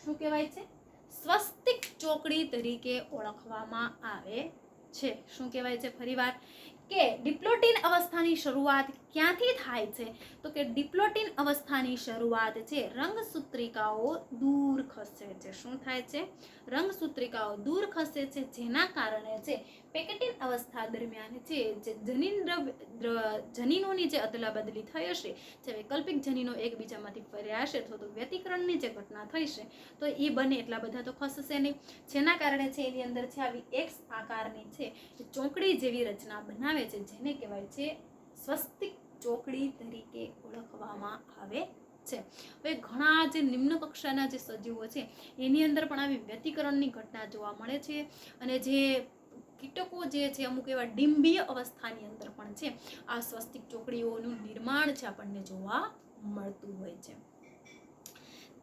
શું કહેવાય છે? સ્વસ્તિક ચોકડી તરીકે ઓળખવામાં આવે છે. શું કહેવાય છે? ફરીવાર કે ડિપ્લોટિન અવસ્થાની શરૂઆત ક્યાંથી થાય છે? તો કે ડિપ્લોટિન અવસ્થાની શરૂઆત છે રંગસૂત્રિકાઓ દૂર ખસે છે. શું થાય છે? રંગસૂત્રિકાઓ દૂર ખસે છે, જેના કારણે છે પેકેટિન અવસ્થા દરમિયાન છે જે જનીનોની જે અદલા બદલી થઈ હશે, જે વૈકલ્પિક જનીનો એકબીજામાંથી ફર્યા હશે, તો વ્યતિકરણની જે ઘટના થઈ છે તો એ બને એટલા બધા તો ખસશે નહીં, જેના કારણે છે એની અંદર છે આવી એક્સ આકારની છે ચોકડી જેવી રચના બનાવે છે, જેને કહેવાય છે સ્વસ્તિક ચોકડી તરીકે ઓળખવામાં આવે છે. હવે ઘણા જે નિમ્ન કક્ષાના જે સજીવો છે એની અંદર પણ આવી વ્યતિકરણની ઘટના જોવા મળે છે, અને જે કીટકો જે છે અમુક એવા ડિંબીય અવસ્થાની અંદર પણ છે આ સ્વસ્તિક ચોકડીઓનું નિર્માણ છે આપણને જોવા મળતું હોય છે.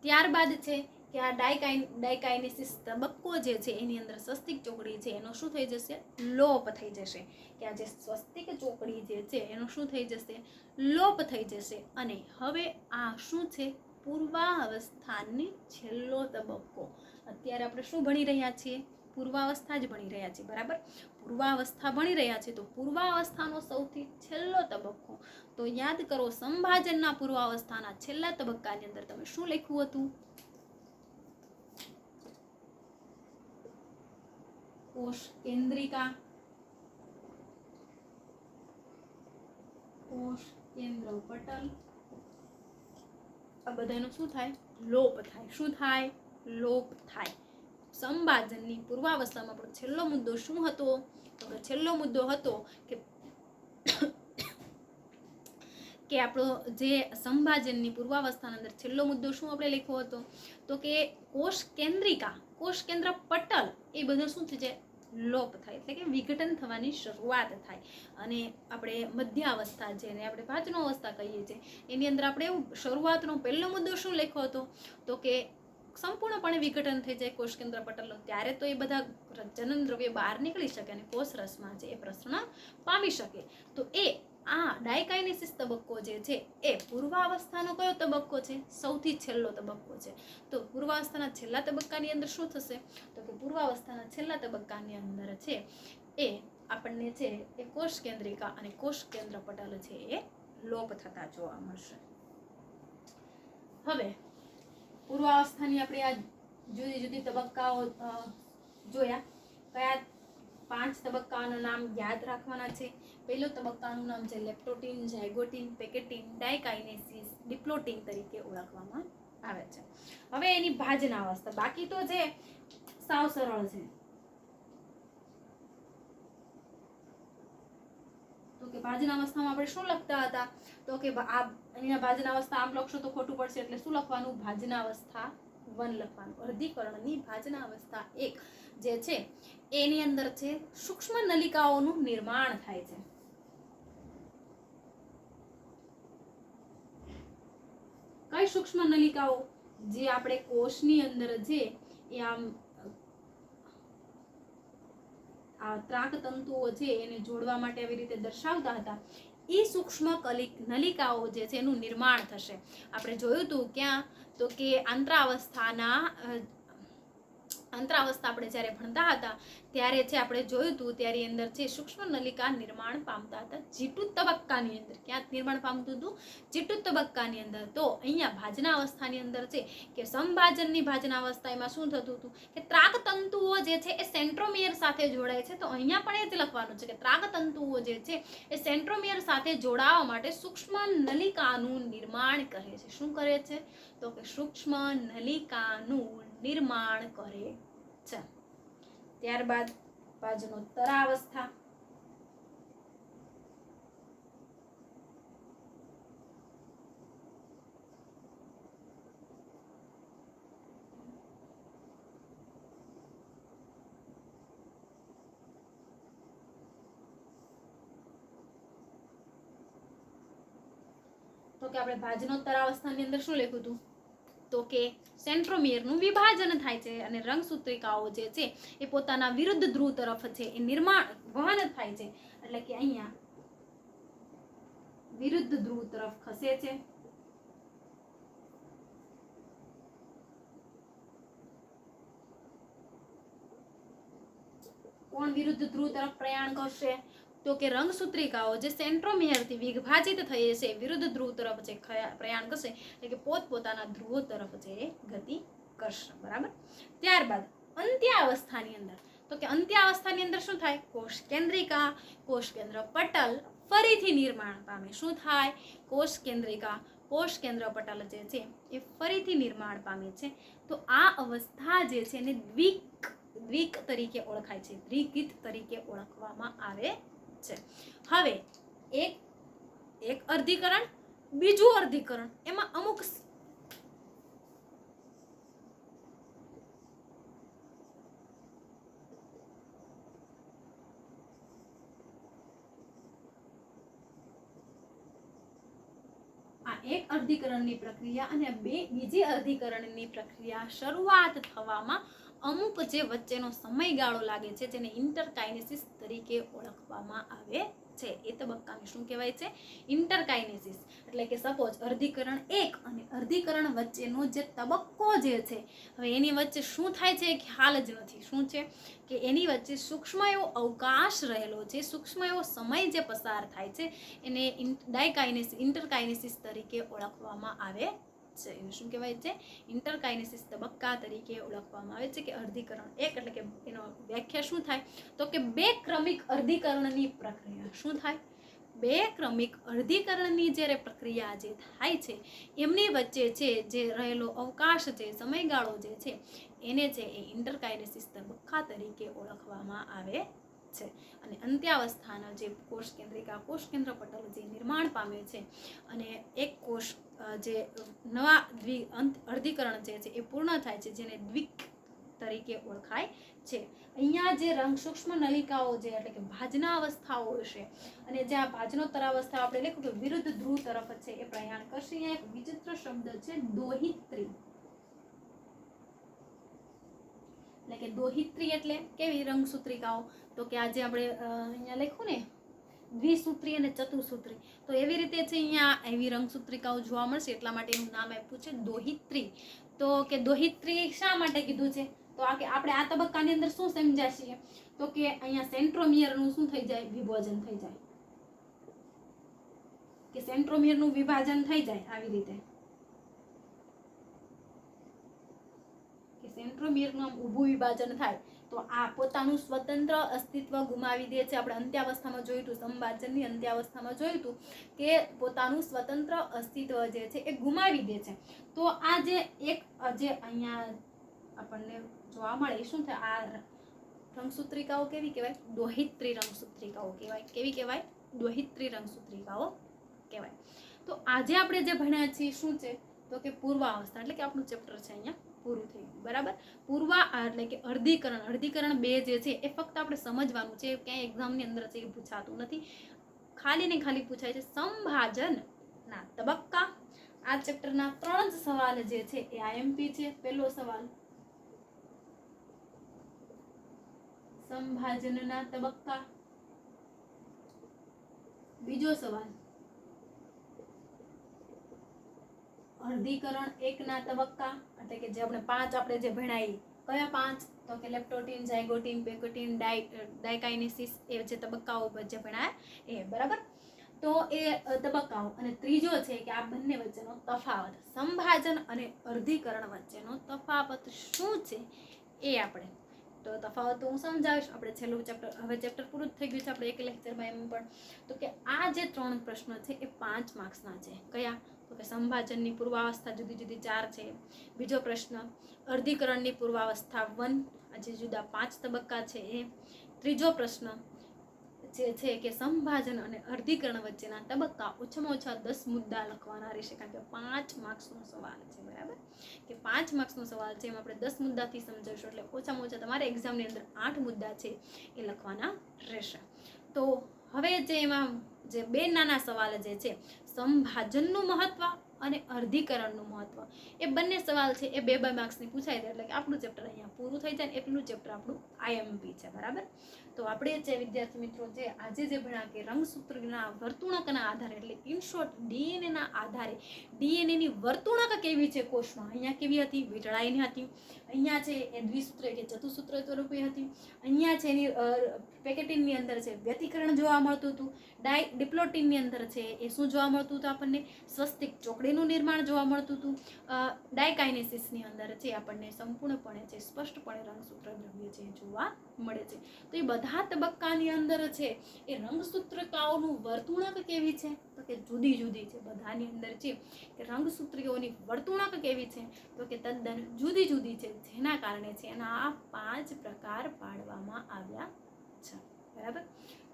ત્યારબાદ છે કે આ ડાયકાઇનેસિસ તબક્કો જે છે એની અંદર સ્વસ્તિક ચોકડી છે એનો શું થઈ જશે? લોપ થઈ જશે. કે આ જે સ્વસ્તિક ચોકડી જે છે એનો શું થઈ જશે? લોપ થઈ જશે. અને હવે આ શું છે? પૂર્વાવસ્થાની છેલ્લો તબક્કો. અત્યારે આપણે શું ભણી રહ્યા છીએ? પૂર્વાવસ્થા જ ભણી રહ્યા છીએ, બરાબર. પૂર્વાવસ્થા ભણી રહ્યા છીએ તો પૂર્વાવસ્થાનો સૌથી છેલ્લો તબક્કો. તો યાદ કરો, સંભાજનના પૂર્વાવસ્થાના છેલ્લા તબક્કાની અંદર તમે શું લખ્યું હતું? કોષ કેન્દ્રિકા, કોષ કેન્દ્ર પટલ, આ બધાનો શું થાય? લોપ થાય. શું થાય? લોપ થાય. સંભાજનની પૂર્વાવસ્થામાં પણ છેલ્લો મુદ્દો શું હતો? તો કે છેલ્લો મુદ્દો હતો કે આપણો જે સંભાજનની પૂર્વાવસ્થાની અંદર છેલ્લો મુદ્દો શું આપણે લખ્યો હતો? તો કે કોષ કેન્દ્રિકા, કોષ કેન્દ્ર પટલ, એ બધું શું થઈ જાય? લોપ થાય, એટલે કે વિઘટન થવાની શરૂઆત થાય. અને આપણે મધ્યાવસ્થા જેને આપણે ભાજનો અવસ્થા કહીએ છીએ એની અંદર આપણે એવું શરૂઆતનો પહેલો મુદ્દો શું લખ્યો હતો? તો કે સંપૂર્ણપણે વિઘટન થઈ જાય કોષ કેન્દ્ર પટલનો. ત્યારે તો એ બધા જનન દ્રવ્ય બહાર નીકળી શકે અને કોષ રસમાં છે એ પ્રસરણ પામી શકે. તો એ આ ડાયકાઇનેસિસ તબક્કો જે છે એ પૂર્વાવસ્થાનો કયો તબક્કો છે? સૌથી છેલ્લો તબક્કો છે. તો પૂર્વાવસ્થાના છેલ્લા તબક્કાની અંદર શું થશે? તો કે પૂર્વાવસ્થાના છેલ્લા તબક્કાની અંદર છે એ આપણને છે એ કોષ કેન્દ્રિકા અને કોષ કેન્દ્ર પટલ છે એ લોપ થતા જોવા મળશે. હવે પૂર્વાવસ્થાની આપણે આ જુદી જુદી તબક્કાઓ જોયા. કયા 5 તબક્કાઓના નામ યાદ રાખવાના છે? પહેલો તબક્કાનું નામ છે લેપ્ટોટીન, ઝાયગોટીન, પેકેટીન, ડાયકાઇનેસિસ, ડિપ્લોટીન તરીકે ઓળખવામાં આવે છે. હવે એની ભાજના અવસ્થા, બાકી તો જે સાવ સરળ છે. તો કે ભાજના અવસ્થામાં આપણે શું લખતા હતા? તો કે આ અહીંયા ભાજના અવસ્થા આમ લખશો તો ખોટું પડશે, એટલે શું લખવાનું? ભાજના અવસ્થા 1 લખવાનું. અર્ધીકરણની ભાજના અવસ્થા 1 જે છે એની અંદર છે સૂક્ષ્મ નલિકાઓનું નિર્માણ થાય છે. કઈ સૂક્ષ્મ નલિકાઓ? જે આપણે કોષની અંદર છે એ આમ આ ત્રાક તંતુઓ છે એને જોડવા માટે આવી રીતે દર્શાવતા હતા, એ સૂક્ષ્મ નલિકાઓ જે છે એનું નિર્માણ થશે. આપણે જોયું હતું ક્યાં, તો કે અંતરાવસ્થા આપણે જ્યારે ભણતા હતા ત્યારે છે આપણે જોયું હતું, ત્યારે અંદર છે સૂક્ષ્મ નલિકા નિર્માણ પામતા હતા જીટુ તબક્કાની અંદર. ક્યાં નિર્માણ પામતું હતું? જીટુ તબક્કાની અંદર. તો અહીંયા ભાજના અવસ્થાની અંદર છે કે સમભાજનની ભાજના અવસ્થા, એમાં શું થતું હતું કે ત્રાકતંતુઓ જે છે એ સેન્ટ્રોમિયર સાથે જોડાય છે. તો અહીંયા પણ એ જ લખવાનું છે કે ત્રાકતંતુઓ જે છે એ સેન્ટ્રોમિયર સાથે જોડાવા માટે સૂક્ષ્મ નલિકાનું નિર્માણ કરે છે. શું કરે છે? તો કે સૂક્ષ્મ નલિકાનું નિર્માણ કરે છે. ત્યારબાદ ભાજનોત્તરાવસ્થા. તો કે આપણે ભાજનોત્તરાવસ્થાની અંદર શું લખ્યું હતું? તો કે સેન્ટ્રોમિયરનું વિભાજન થાય છે અને રંગસૂત્રિકાઓ જે છે એ પોતાના વિરુદ્ધ ધ્રુવ તરફ છે એ વહન થાય છે. એટલે કે અહીંયા વિરુદ્ધ ધ્રુવ તરફ ખસે છે. કોણ વિરુદ્ધ ધ્રુવ તરફ પ્રયાણ કરશે? તો કે રંગસૂત્રિકાઓ જે સેન્ટ્રોમિયરથી વિભાજિત થઈ છે વિરુદ્ધ ધ્રુવ તરફ છે પ્રયાણ કરશે, એટલે કે પોતપોતાના ધ્રુવો તરફ છે ગતિ કરશે. બરાબર. ત્યારબાદ અંત્યાવસ્થાની અંદર, તો કે અંત્યાવસ્થાની અંદર શું થાય? કોષ કેન્દ્રિકા, કોષ કેન્દ્ર પટલ ફરીથી નિર્માણ પામે. શું થાય? કોષ કેન્દ્રિકા, કોષ કેન્દ્ર પટલ જે છે એ ફરીથી નિર્માણ પામે છે. તો આ અવસ્થા જે છે એને દ્વિક તરીકે ઓળખાય છે, દ્વિકિત તરીકે ઓળખવામાં આવે છે. હવે એક અર્ધીકરણ, બીજું અર્ધીકરણ, એમાં અમુક એક અર્ધીકરણની પ્રક્રિયા અને બીજી અર્ધીકરણની પ્રક્રિયા શરૂઆત થવામાં અમુક જે વચ્ચેનો સમયગાળો લાગે છે જેને ઇન્ટરકાઇનેસિસ તરીકે ઓળખવામાં આવે છે. એ તબક્કાને શું કહેવાય છે? ઇન્ટરકાઇનેસિસ. એટલે કે સપોઝ અર્ધીકરણ 1 અને અર્ધીકરણ વચ્ચેનો જે તબક્કો જે છે, હવે એની વચ્ચે શું થાય છે એ ખ્યાલ જ નથી. શું છે કે એની વચ્ચે સૂક્ષ્મ એવો અવકાશ રહેલો છે, સૂક્ષ્મ એવો સમય જે પસાર થાય છે એને ઇન્ટરકાઇનેસિસ તરીકે ઓળખવામાં આવે છે. એને શું કહેવાય છે? ઇન્ટરકાઇનેસિસ તબક્કા તરીકે ઓળખવામાં આવે છે. કે અર્ધીકરણ 1 એટલે કે એનો વ્યાખ્યા શું થાય? તો કે 2 ક્રમિક અર્ધીકરણની પ્રક્રિયા. શું થાય? 2 ક્રમિક અર્ધીકરણની જ્યારે પ્રક્રિયા જે થાય છે એમની વચ્ચે છે જે રહેલો અવકાશ છે, સમયગાળો જે છે એને છે એ ઇન્ટરકાઇનેસિસ તબક્કા તરીકે ઓળખવામાં આવે છે. અને અંત્યાવસ્થાના જે કોષ કેન્દ્રિકા, કોષ કેન્દ્ર પટલ જે નિર્માણ પામે છે અને એક કોષ જે નવા અર્ધીકરણ જે છે એ પૂર્ણ થાય છે જેને દ્વિક તરીકે ઓળખાય છે. અહીંયા જે સૂક્ષ્મ નલિકાઓ જે એટલે કે ભાજના અવસ્થાઓ હશે અને જે આ ભાજનોત્તરાવસ્થા આપણે લખ્યું કે વિરુદ્ધ ધ્રુવ તરફ છે એ પ્રયાણ કરશે. અહીંયા એક વિચિત્ર શબ્દ છે દોહિત્રી. એટલે કે દોહિત્રી એટલે કેવી રંગસૂત્રિકાઓ? તો કે આજે આપણે અહીંયા લખ્યું ને દ્વિસૂત્રી અને ચતુસૂત્રી, તો એવી રીતે છે અહીંયા એવી રંગસૂત્રિકાઓ જોવા મળશે એટલા માટે એનું નામ આપ્યું છે દોહિત્રી. તો કે દોહિત્રી શા માટે કીધું છે? તો આ કે આપણે આ તબક્કાની અંદર શું સમજ્યા છીએ? તો કે અહીંયા સેન્ટ્રોમિયરનું શું થઈ જાય? વિભાજન થઈ જાય. કે સેન્ટ્રોમિયરનું વિભાજન થઈ જાય આવી રીતે કે સેન્ટ્રોમિયરનું આમ ઊભું વિભાજન થાય તો આ પોતાનું સ્વતંત્ર અસ્તિત્વ ગુમાવી દે છે. આપણે અંત્યાવસ્થામાં જોયું હતું, સંભાજનની અંત્યાવસ્થામાં જોયું હતું કે પોતાનું સ્વતંત્ર અસ્તિત્વ જે છે એ ગુમાવી દે છે. તો આ જે અહીંયા આપણને જોવા મળે શું થાય? આ રંગસૂત્રિકાઓ કેવી કહેવાય? દોહિત્રી રંગસૂત્રિકાઓ કહેવાય. કેવી કહેવાય? દોહિત્રી રંગસૂત્રિકાઓ કહેવાય. તો આજે આપણે જે ભણ્યા છીએ શું છે? તો કે પૂર્વાવસ્થા, એટલે કે આપણું ચેપ્ટર છે અહીંયા પૂરું થયું. બરાબર. એટલે કે અર્ધીકરણ 2 જે છે એ ફક્ત આપણે સમજવાનું છે, ક્યાંય એક્ઝામની અંદર છે એ પૂછાતું નથી. ખાલી ને ખાલી પૂછાય છે સંભાજનના તબક્કા. આ ચેપ્ટરના 3 જ સવાલ જે છે એ આઈએમપી છે. પહેલો સવાલ સંભાજનના તબક્કા, બીજો સવાલ, અર્ધીકરણ 1 ના તબક્કા એટલે કે જે આપણે 5 આપણે જે ભણાવી, કયા 5? તો કે લેપ્ટોટીન, ઝાયગોટીન, પેકોટીન, ડાયકાઇનેસિસ, એ જે તબક્કાઓ પર જે ભણાય એ, બરાબર. તો એ તબક્કાઓ. અને ત્રીજો છે કે આ બંને વચ્ચેનો તફાવત, સંભાજન અને અર્ધીકરણ વચ્ચેનો તફાવત શું છે એ આપણે, તો તફાવત હું સમજાવીશ. આપણે છેલ્લું ચેપ્ટર, હવે ચેપ્ટર પૂરું થઈ ગયું છે આપણે એક લેક્ચરમાં એમ પણ. તો કે આ જે 3 પ્રશ્નો છે એ 5 માર્ક્સના છે. કયા? તો કે સંભાજનની પૂર્વાવસ્થા જુદી જુદી 4 છે. બીજો પ્રશ્ન અર્ધીકરણની પૂર્વાવસ્થા 1, આ જે જુદા 5 તબક્કા છે એ. ત્રીજો પ્રશ્ન જે છે કે સંભાજન અને અર્ધીકરણ વચ્ચેના તબક્કા, ઓછામાં ઓછા 10 મુદ્દા લખવાના રહેશે, કારણ કે 5 માર્ક્સનો સવાલ છે, બરાબર. કે 5 માર્ક્સનો સવાલ છે, એમાં આપણે 10 મુદ્દાથી સમજાવીશું, એટલે ઓછામાં ઓછા તમારે એક્ઝામની અંદર 8 મુદ્દા છે એ લખવાના રહેશે. તો હવે જે એમાં જે 2 નાના સવાલ જે છે, સંભાજનનું મહત્વ અને અર્ધીકરણનું મહત્વ, એ બંને સવાલ છે એ 2-2 માર્ક્સની પૂછાય છે. એટલે કે આપણું ચેપ્ટર અહીંયા પૂરું થઈ જાય ને એટલું ચેપ્ટર આપણું આઈએમપી છે, બરાબર. તો આપણે જે વિદ્યાર્થી મિત્રો જે આજે જે ભણ્યા કે રંગસૂત્રના વર્તુણકના આધારે, એટલે ઇન શોર્ટ ડીએનએના આધારે ડીએનએની વર્તુણક કેવી છે કોષમાં, અહીંયા કેવી હતી? વીંટળાઈની હતી. અહીંયા છે એ દ્વિસૂત્ર કે ચતુસૂત્ર સ્વરૂપે હતી. અહીંયા છે એની પેકેટિનની અંદર છે વ્યતિકરણ જોવા મળતું હતું. ડિપ્લોટિનની અંદર છે એ શું જોવા મળતું હતું? આપણને સ્વસ્તિક ચોકડીનું નિર્માણ જોવા મળતું હતું. ડાયકાઇનેસિસની અંદર છે આપણને સંપૂર્ણપણે છે સ્પષ્ટપણે રંગસૂત્ર દ્રવ્ય છે જોવા મળે છે. તો એ બધા તબક્કાની અંદર છે એ રંગસૂત્રકાઓનું વર્તુણક કેવી છે? તો કે જુદી જુદી છે. બધાની અંદર છે કે રંગસૂત્રીઓની વર્તુણક કેવી છે? તો કે તદ્દન જુદી જુદી છે, જેના કારણે છે એના 5 પ્રકાર પાડવામાં આવ્યા છે, બરાબર.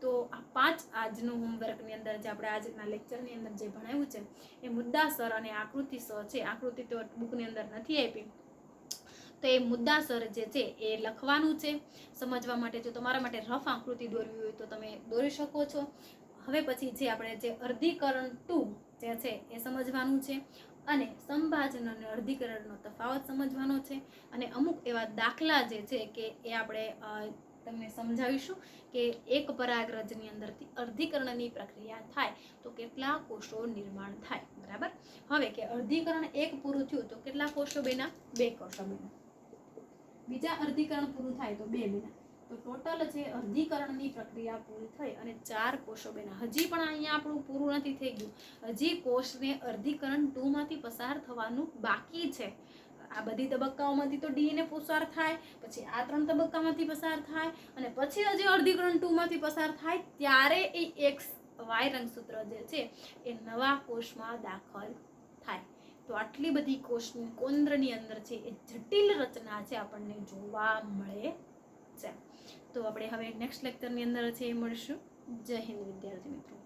તો આ 5 આજનું હોમવર્કની અંદર જે આપણે આજના લેક્ચરની અંદર જે ભણાવ્યું છે એ મુદ્દાસર અને આકૃતિ સ છે. આકૃતિ તો બુકની અંદર નથી આપી, તો એ મુદ્દાસર જે છે એ લખવાનું છે. સમજવા માટે જો તમારા માટે રફ આકૃતિ દોરવી હોય તો તમે દોરી શકો છો. હવે પછી જે આપણે જે અર્ધીકરણ 2 જે છે એ સમજવાનું છે, અને સંભાજન અને અર્ધીકરણનો તફાવત સમજવાનો છે. અને અમુક એવા દાખલા જે છે કે એ આપણે તમને સમજાવીશું કે એક પરાગરજની અંદરથી અર્ધીકરણની પ્રક્રિયા થાય તો કેટલા કોષો નિર્માણ થાય, બરાબર. હવે કે અર્ધીકરણ 1 પૂરું થયું તો કેટલા કોષો બન્યા? 2 કોષો બન્યા. બીજા અર્ધીકરણ પૂરું થાય તો 2 બન્યા. તો ટોટલ છે અર્ધીકરણની પ્રક્રિયા પૂરી થઈ અને 4 કોષો બન્યા. હજી પણ અહીંયા આપણું પૂરું નથી થઈ ગયું. હજી કોષને અર્ધીકરણ 2 માંથી પસાર થવાનું બાકી છે. આ બધી તબક્કાઓમાંથી તો ડીએનએ પસાર થાય, પછી આ 3 તબક્કામાંથી પસાર થાય, અને પછી હજી અર્ધીકરણ 2 માંથી પસાર થાય ત્યારે એ એક્સ વાય રંગસૂત્ર જે છે એ નવા કોષમાં દાખલ થાય. તો આટલી બધી કોષની કેન્દ્રની અંદર છે એ જટિલ રચના છે આપણને જોવા મળે છે. તો આપણે હવે નેક્સ્ટ લેક્ચરની અંદર છે એ મળીશું. જય હિન્દ વિદ્યાર્થી મિત્રો.